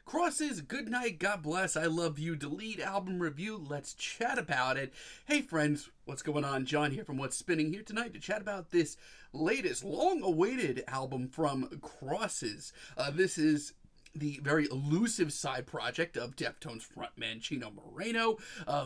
Crosses, Goodnight, God Bless, I Love You, Delete album review. Let's chat about it. Hey friends, what's going on? John here from What's Spinning here tonight to chat about this latest, long-awaited album from Crosses. This is the very elusive side project of Deftones frontman Chino Moreno,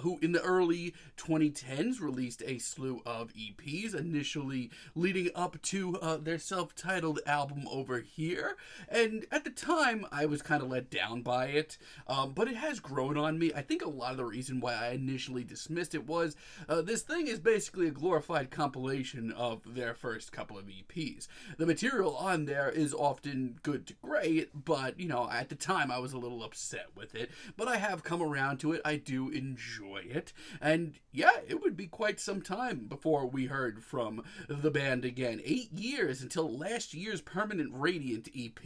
who in the early 2010s released a slew of EPs, initially leading up to their self-titled album over here. And at the time, I was kind of let down by it, but it has grown on me. I think a lot of the reason why I initially dismissed it was this thing is basically a glorified compilation of their first couple of EPs. The material on there is often good to great, but, you know, at the time I was a little upset with it, but I have come around to it. I do enjoy it, and yeah, it would be quite some time before we heard from the band again. 8 years until last year's Permanent Radiant EP,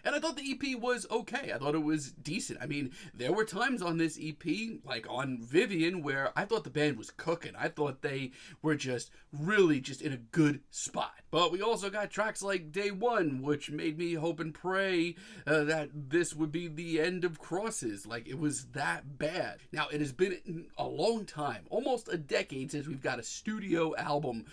and I thought the EP was okay. I thought it was decent. I mean, there were times on this EP, like on Vivian, where I thought the band was cooking. I thought they were just really just in a good spot. But we also got tracks like Day One, which made me hope and pray that this would be the end of Crosses. Like, it was that bad. Now, it has been a long time, almost a decade, since we've got a studio album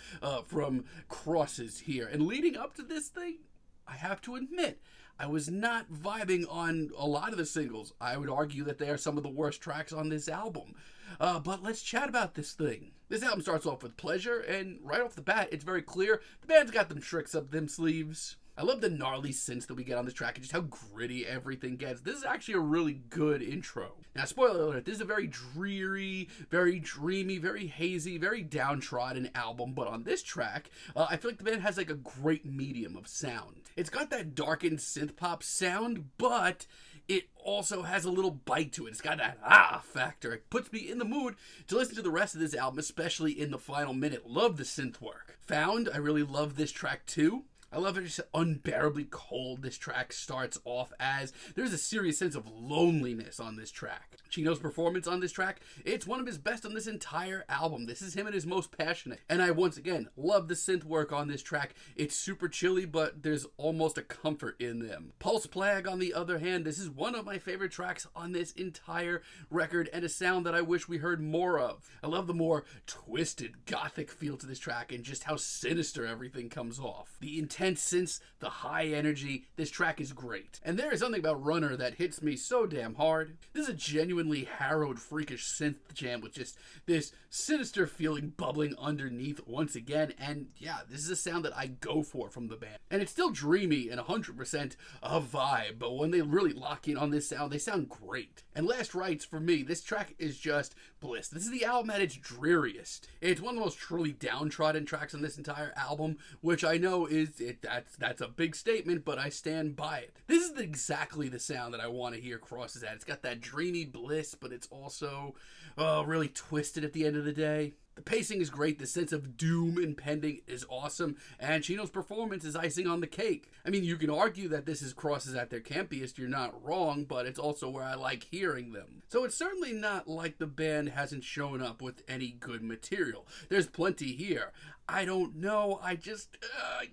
from Crosses here. And leading up to this thing, I have to admit, I was not vibing on a lot of the singles. I would argue that they are some of the worst tracks on this album. But let's chat about this thing. This album starts off with Pleasure, and right off the bat, it's very clear the band's got them tricks up them sleeves. I love the gnarly synths that we get on this track and just how gritty everything gets. This is actually a really good intro. Now, spoiler alert, this is a very dreary, very dreamy, very hazy, very downtrodden album, but on this track, I feel like the band has like a great medium of sound. It's got that darkened synth-pop sound, but it also has a little bite to it. It's got that factor. It puts me in the mood to listen to the rest of this album, especially in the final minute. Love the synth work. Found, I really love this track too. I love it just unbearably cold this track starts off as. There's a serious sense of loneliness on this track. Chino's performance on this track, it's one of his best on this entire album. This is him at his most passionate. And I, once again, love the synth work on this track. It's super chilly, but there's almost a comfort in them. Pulseplagg, on the other hand, this is one of my favorite tracks on this entire record and a sound that I wish we heard more of. I love the more twisted, gothic feel to this track and just how sinister everything comes off. The intense synths, the high energy, this track is great. And there is something about Runner that hits me so damn hard. This is a genuinely harrowed, freakish synth jam with just this sinister feeling bubbling underneath once again, and yeah, this is a sound that I go for from the band. And it's still dreamy and 100% a vibe, but when they really lock in on this sound, they sound great. And last Rites, for me, this track is just bliss. This is the album at its dreariest. It's one of the most truly downtrodden tracks on this entire album, which I know that's a big statement, but I stand by it. This is exactly the sound that I want to hear Crosses at. It's got that dreamy bliss, but it's also really twisted at the end of the day. The pacing is great, the sense of doom impending is awesome, and Chino's performance is icing on the cake. I mean, you can argue that this is Crosses at their campiest, you're not wrong, but it's also where I like hearing them. So it's certainly not like the band hasn't shown up with any good material. There's plenty here. I don't know, I just,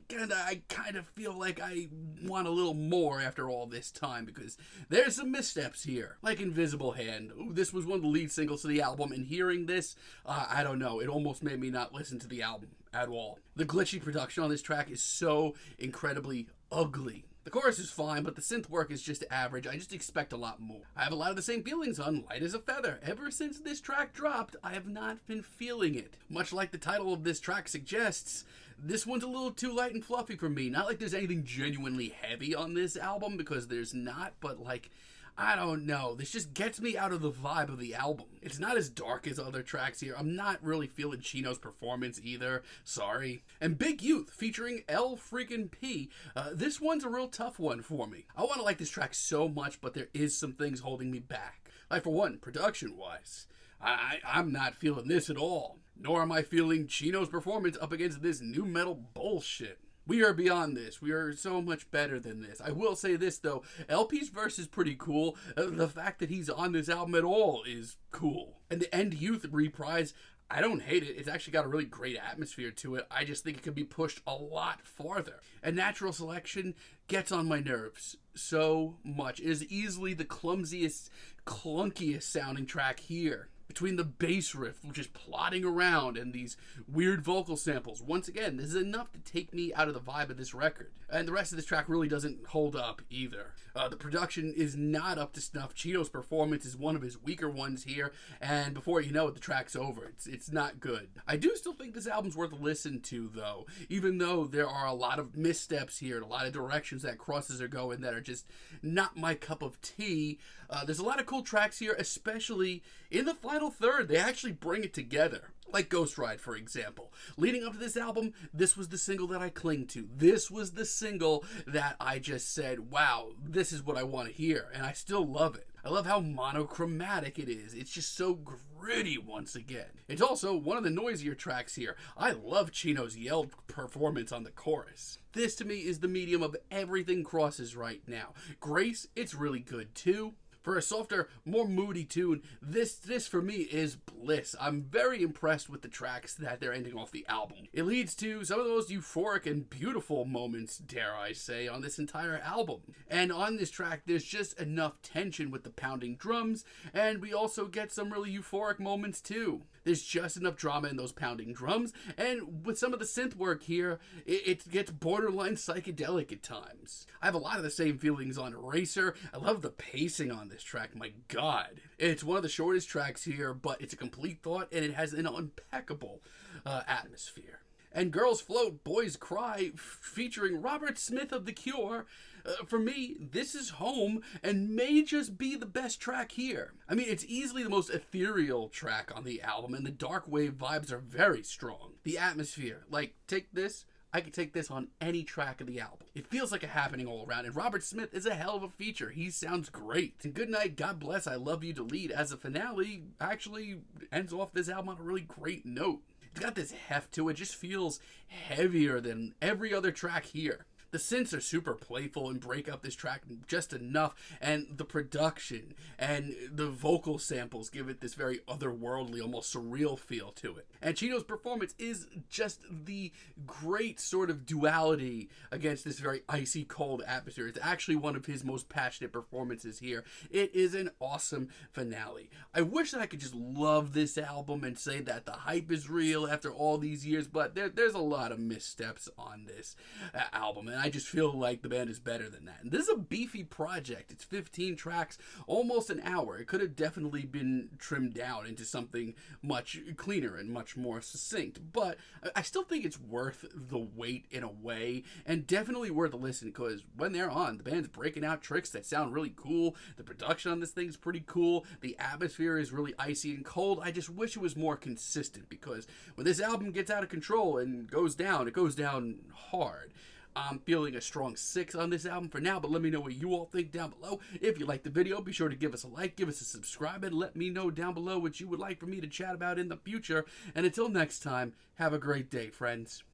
I kind of feel like I want a little more after all this time, because there's some missteps here. Like Invisible Hand. Ooh, this was one of the lead singles to the album, and hearing this, I don't know, it almost made me not listen to the album at all. The glitchy production on this track is so incredibly ugly. The chorus is fine, but the synth work is just average. I just expect a lot more. I have a lot of the same feelings on Light as a Feather. Ever since this track dropped, I have not been feeling it. Much like the title of this track suggests, this one's a little too light and fluffy for me. Not like there's anything genuinely heavy on this album, because there's not, but like, I don't know. This just gets me out of the vibe of the album. It's not as dark as other tracks here. I'm not really feeling Chino's performance either. Sorry. And Big Youth featuring L freaking P. This one's a real tough one for me. I want to like this track so much, but there is some things holding me back. Like, for one, production-wise, I'm not feeling this at all. Nor am I feeling Chino's performance up against this new metal bullshit. We are beyond this. We are so much better than this. I will say this, though. LP's verse is pretty cool. The fact that he's on this album at all is cool. And the End Youth reprise, I don't hate it. It's actually got a really great atmosphere to it. I just think it could be pushed a lot farther. And Natural Selection gets on my nerves so much. It is easily the clumsiest, clunkiest sounding track here. Between the bass riff, which is plodding around, and these weird vocal samples. Once again, this is enough to take me out of the vibe of this record. And the rest of this track really doesn't hold up either. The production is not up to snuff. Chino's performance is one of his weaker ones here, and before you know it, the track's over. It's not good. I do still think this album's worth a listen to, though, even though there are a lot of missteps here, and a lot of directions that crosses are going that are just not my cup of tea. There's a lot of cool tracks here, especially in the final third. They actually bring it together. Like Ghost Ride, for example. Leading up to this album, this was the single that I cling to. This was the single that I just said, wow, this is what I want to hear. And I still love it. I love how monochromatic it is. It's just so gritty once again. It's also one of the noisier tracks here. I love Chino's yell performance on the chorus. This to me is the medium of everything Crosses right now. Grace, it's really good too. For a softer, more moody tune, this for me is bliss. I'm very impressed with the tracks that they're ending off the album. It leads to some of the most euphoric and beautiful moments, dare I say, on this entire album. And on this track, there's just enough tension with the pounding drums, and we also get some really euphoric moments too. There's just enough drama in those pounding drums, and with some of the synth work here, it gets borderline psychedelic at times. I have a lot of the same feelings on Eraser. I love the pacing on this track, my god. It's one of the shortest tracks here, but it's a complete thought, and it has an impeccable atmosphere. And Girls Float, Boys Cry, featuring Robert Smith of The Cure. For me, this is home and may just be the best track here. I mean, it's easily the most ethereal track on the album, and the Darkwave vibes are very strong. The atmosphere, like, take this. I could take this on any track of the album. It feels like a happening all around, and Robert Smith is a hell of a feature. He sounds great. And Goodnight, God Bless, I Love You Delete as a finale actually ends off this album on a really great note. It's got this heft to it, just feels heavier than every other track here. The synths are super playful and break up this track just enough, and the production and the vocal samples give it this very otherworldly, almost surreal feel to it. And Chino's performance is just the great sort of duality against this very icy cold atmosphere. It's actually one of his most passionate performances here. It is an awesome finale. I wish that I could just love this album and say that the hype is real after all these years, but there's a lot of missteps on this album, and I just feel like the band is better than that. And this is a beefy project. It's 15 tracks, almost an hour. It could have definitely been trimmed down into something much cleaner and much more succinct, but I still think it's worth the wait in a way, and definitely worth a listen, because when they're on, the band's breaking out tricks that sound really cool. The production on this thing is pretty cool. The atmosphere is really icy and cold. I just wish it was more consistent, because when this album gets out of control and goes down, it goes down hard. I'm feeling a strong 6 on this album for now, but let me know what you all think down below. If you liked the video, be sure to give us a like, give us a subscribe, and let me know down below what you would like for me to chat about in the future. And until next time, have a great day, friends.